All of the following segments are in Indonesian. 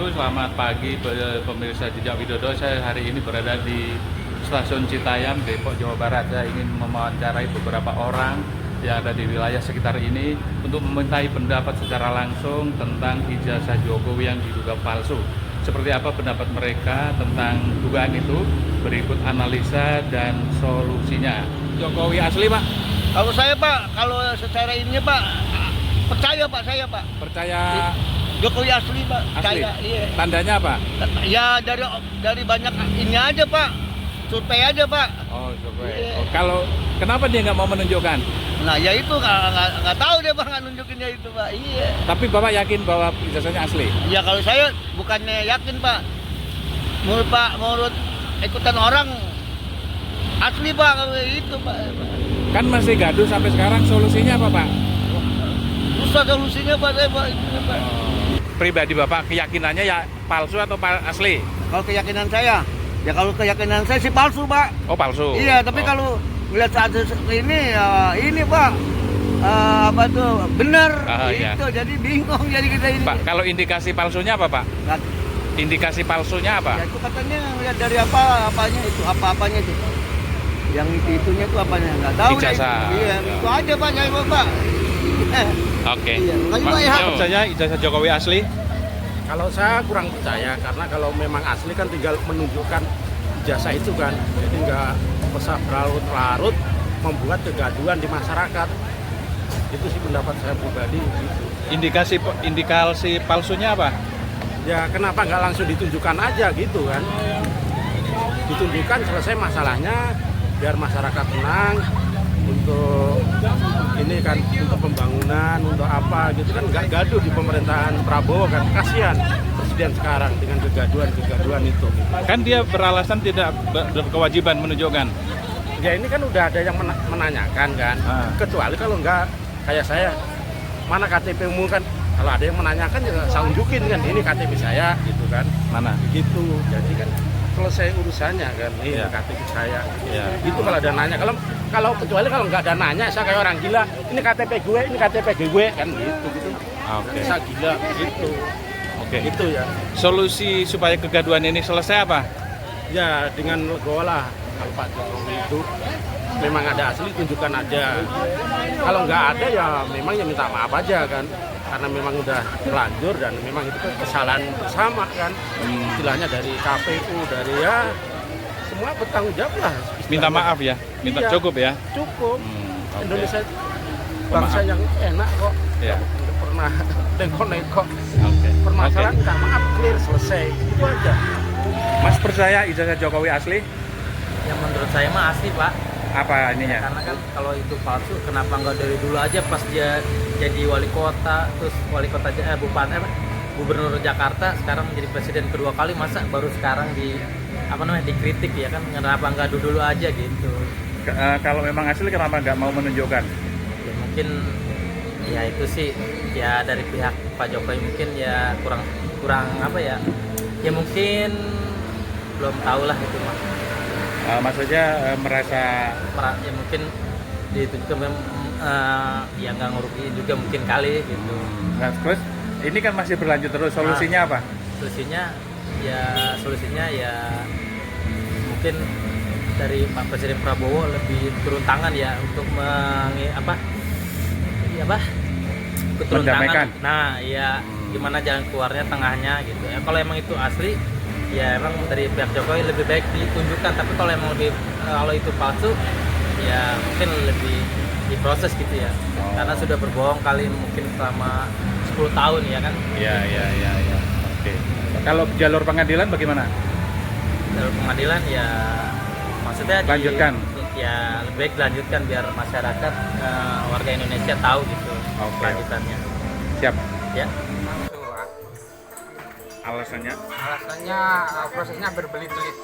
wabarakatuh. Selamat pagi pemirsa Jejak Widodo. Saya hari ini berada di Stasiun Citayam, Depok, Jawa Barat. Saya ingin mewawancarai beberapa orang yang ada di wilayah sekitar ini untuk memintai pendapat secara langsung tentang ijazah Jokowi yang diduga palsu. Seperti apa pendapat mereka tentang dugaan itu? Berikut analisa dan solusinya. Jokowi asli, Pak? Kalau saya, Pak, kalau secara ini, Pak, percaya, Pak, saya, Pak. Percaya Jokowi asli, Pak. asli? Saya, iya. Tandanya apa? Ya dari banyak ini aja, Pak. Survei aja, Pak. Oh, survei. Iya. Oh, kalau kenapa dia nggak mau menunjukkan? Nah, ya itu nggak tahu deh, Pak, nggak nunjukinnya itu, Pak. Iya. Tapi Bapak yakin bahwa ijazahnya asli? Ya kalau saya bukannya yakin, Pak. Menurut ikutan orang asli, Pak, kalau itu, Pak. Kan masih gaduh sampai sekarang, solusinya apa, Pak? Susah solusinya, Pak, saya, Pak. Ini, Pak. Pribadi Bapak keyakinannya ya palsu atau asli? Kalau keyakinan saya, ya kalau keyakinan saya sih palsu, Pak. Oh, palsu. Iya, tapi Oh. kalau melihat saat ini, ya ini, Pak, apa tuh benar Iya. itu, jadi bingung jadi kita ini. Pak, kalau indikasi palsunya apa, Pak? Nah, Indikasi palsunya ya apa? itu katanya lihat dari apanya itu, apa-apanya itu. Yang itunya itu apanya? Nggak tahu. deh Ijazah. itu. Iya, itu aja, Pak, saya, Pak. Oke. Iya, makanya, Pak, Pak, ya. percaya ijazah Jokowi asli? Kalau saya kurang percaya, karena kalau memang asli kan tinggal menunjukkan ijazah itu kan, jadi nggak usah berlarut-larut membuat kegaduhan di masyarakat. Itu sih pendapat saya pribadi. Gitu. Indikasi palsunya apa? Ya kenapa nggak langsung ditunjukkan aja gitu kan? Ditunjukkan selesai masalahnya, biar masyarakat tenang untuk ini kan, untuk pembangunan, untuk apa gitu kan, nggak gaduh di pemerintahan Prabowo kan, kasihan presiden sekarang dengan kegaduhan itu. Kan dia beralasan tidak berkewajiban menunjukkan. Ya ini kan udah ada yang menanyakan kan, kecuali kalau nggak kayak saya, mana KTP-mu kan, kalau ada yang menanyakan ya saya unjukin kan, ini KTP saya gitu kan, Mana? gitu. Jadi kan selesai urusannya kan, ini Iya. KTP saya. Iya. Itu kalau ada nanya, kalau kecuali kalau nggak ada nanya, saya kayak orang gila, ini KTP gue, ini KTP gue kan gitu. Oke. Saya gila gitu. Oke. Itu ya. Solusi supaya kegaduhan ini selesai apa? Ya dengan legowo lah, kalau Pak Jokowi itu memang ada asli, tunjukkan aja. Kalau nggak ada ya memang ya minta maaf aja kan, karena memang udah terlanjur dan memang itu kan kesalahan bersama kan. Istilahnya dari KPU, dari ya semua bertanggung jawab lah. Minta maaf ya? Minta Iya. cukup ya? Cukup. Oke. Indonesia bangsa Pemaaf. yang enak kok. Ya. Nggak pernah neko-neko. Oke. Permasalahan Oke. minta maaf, clear, selesai. Itu aja. Mas percaya ijazah Jokowi asli? Yang menurut saya mah asli, Pak. Apa ininya? Karena kan kalau itu palsu, kenapa nggak dari dulu aja pas dia jadi wali kota, terus wali kota bupati, gubernur Jakarta, sekarang menjadi presiden kedua kali, masa baru sekarang dikritik ya kan? Kenapa nggak dulu aja gitu? Kalau memang asli kenapa nggak mau menunjukkan? Ya mungkin ya itu sih ya dari pihak Pak Jokowi mungkin ya kurang apa ya? Ya mungkin belum tahu lah itu mah. Maksudnya merasa Ya mungkin ditunjukkan ya nggak ngerugiin juga mungkin kali gitu. Nah, terus ini kan masih berlanjut terus, solusinya apa? Solusinya ya mungkin dari Pak Presiden Prabowo lebih turun tangan ya untuk ikut turun Mendamaikan. tangan. Nah, ya gimana jalan keluarnya, tengahnya gitu ya. Kalau emang itu asli, ya emang dari pihak Jokowi lebih baik ditunjukkan. Tapi kalau itu palsu, ya mungkin lebih diproses gitu ya. Karena sudah berbohong kali mungkin selama 10 tahun ya kan. Iya. Oke. Kalau jalur pengadilan bagaimana? Jalur pengadilan ya maksudnya Lanjutkan. Ya lebih baik dilanjutkan biar masyarakat warga Indonesia tahu gitu lanjutannya. Siap. Ya. Alasannya? Alasannya prosesnya berbelit-belit,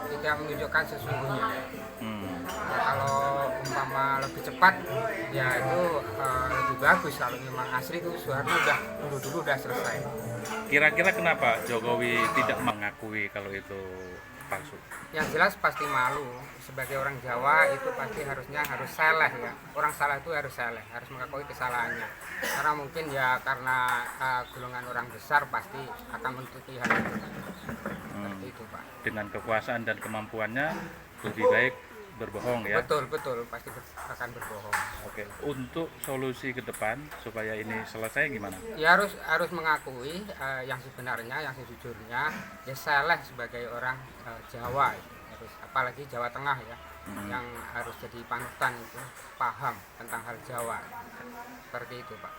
tidak menunjukkan sesungguhnya. Ya, kalau umpama lebih cepat, ya itu lebih bagus. Kalau memang asli itu Soeharto udah dulu udah selesai. Kira-kira kenapa Jokowi tidak mengakui kalau itu palsu? Yang jelas pasti malu. Sebagai orang Jawa itu pasti harusnya harus seleh ya. Orang salah itu harus seleh, harus mengakui kesalahannya. Karena mungkin ya karena golongan orang besar pasti akan menutupi hal itu. Seperti itu Pak. Dengan kekuasaan dan kemampuannya lebih baik berbohong ya. Betul, pasti akan berbohong. Oke, untuk solusi ke depan supaya ini selesai gimana? Ya harus mengakui yang sebenarnya, yang sejujurnya, ya seleh sebagai orang Jawa. Harus, apalagi Jawa Tengah ya, yang harus jadi panutan itu paham tentang hal Jawa. Seperti itu Pak.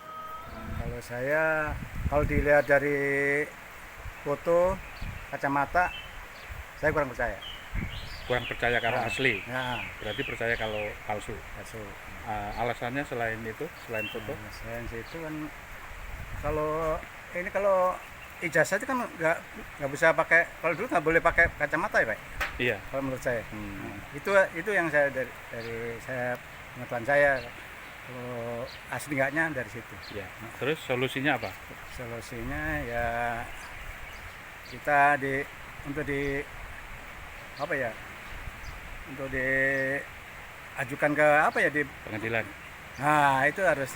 Kalau saya, kalau dilihat dari foto, kacamata, saya kurang percaya. Kurang percaya kalau asli, Nah, berarti percaya kalau palsu. palsu. Alasannya selain itu, selain foto? Nah, selain itu kan, kalau ijazah itu kan nggak bisa pakai, kalau dulu nggak boleh pakai kacamata ya Pak, Iya. kalau menurut saya. Nah, itu yang saya dari saya pengetahuan saya, kalau asli nggaknya dari situ. Iya. Terus solusinya apa? Solusinya ya kita untuk diajukan ke di Pengadilan. nah itu harus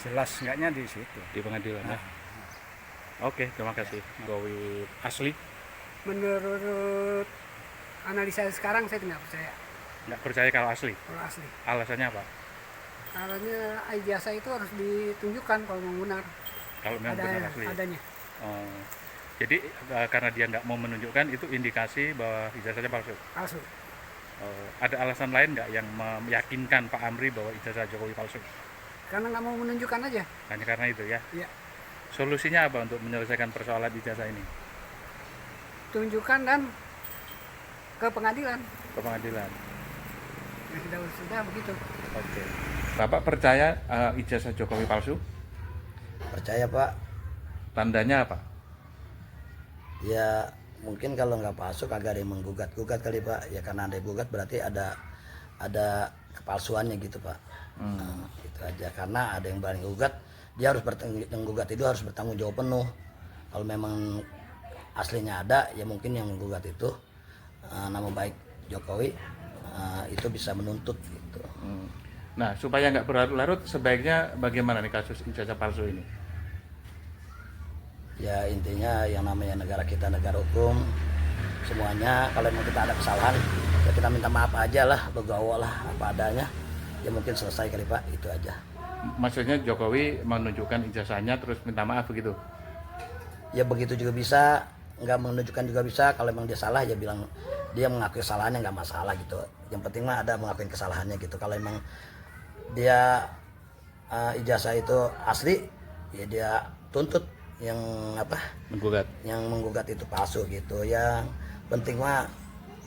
jelas enggaknya di situ. Di pengadilan ya. Oke, terima kasih. Jokowi asli Menurut analisa sekarang saya tidak percaya nggak percaya kalau asli. kalau asli. Alasannya apa? Karena ijazah itu harus ditunjukkan kalau mau benar. Kalau memang benar asli. Adanya. Oh, jadi karena dia nggak mau menunjukkan itu indikasi bahwa ijazahnya palsu. Palsu. Ada alasan lain nggak yang meyakinkan Pak Amri bahwa ijazah Jokowi palsu? Karena nggak mau menunjukkan aja. Hanya karena itu ya? Iya. Solusinya apa untuk menyelesaikan persoalan ijazah ini? Tunjukkan dan ke pengadilan. Ke pengadilan. Ya sudah begitu. Oke. Bapak percaya ijazah Jokowi palsu? Percaya Pak, Tandanya apa? ya mungkin kalau nggak palsu kagak ada yang menggugat kali Pak, ya karena ada yang gugat berarti ada kepalsuannya gitu Pak. Nah, itu aja, karena ada yang berani gugat, dia harus menggugat itu harus bertanggung jawab penuh. Kalau memang aslinya ada, ya mungkin yang menggugat itu nama baik Jokowi itu bisa menuntut gitu. Nah, supaya nggak berlarut-larut, sebaiknya bagaimana nih kasus ijazah palsu ini? Ya intinya yang namanya negara kita negara hukum, semuanya kalau memang kita ada kesalahan ya kita minta maaf aja lah, legowo lah apa adanya, ya mungkin selesai kali Pak, itu aja. Maksudnya Jokowi menunjukkan ijazahnya terus minta maaf begitu? Ya begitu juga bisa, nggak menunjukkan juga bisa. Kalau memang dia salah ya bilang dia mengakui kesalahannya, nggak masalah gitu. Yang penting mah ada mengakui kesalahannya gitu. Kalau memang dia ijazah itu asli ya dia tuntut yang menggugat itu palsu gitu. Yang penting mah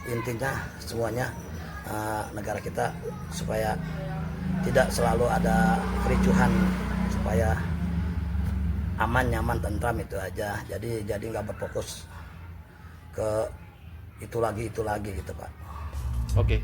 intinya semuanya negara kita supaya tidak selalu ada kericuhan, supaya aman, nyaman, tentram, itu aja. Jadi nggak berfokus ke itu lagi gitu Pak. Oke.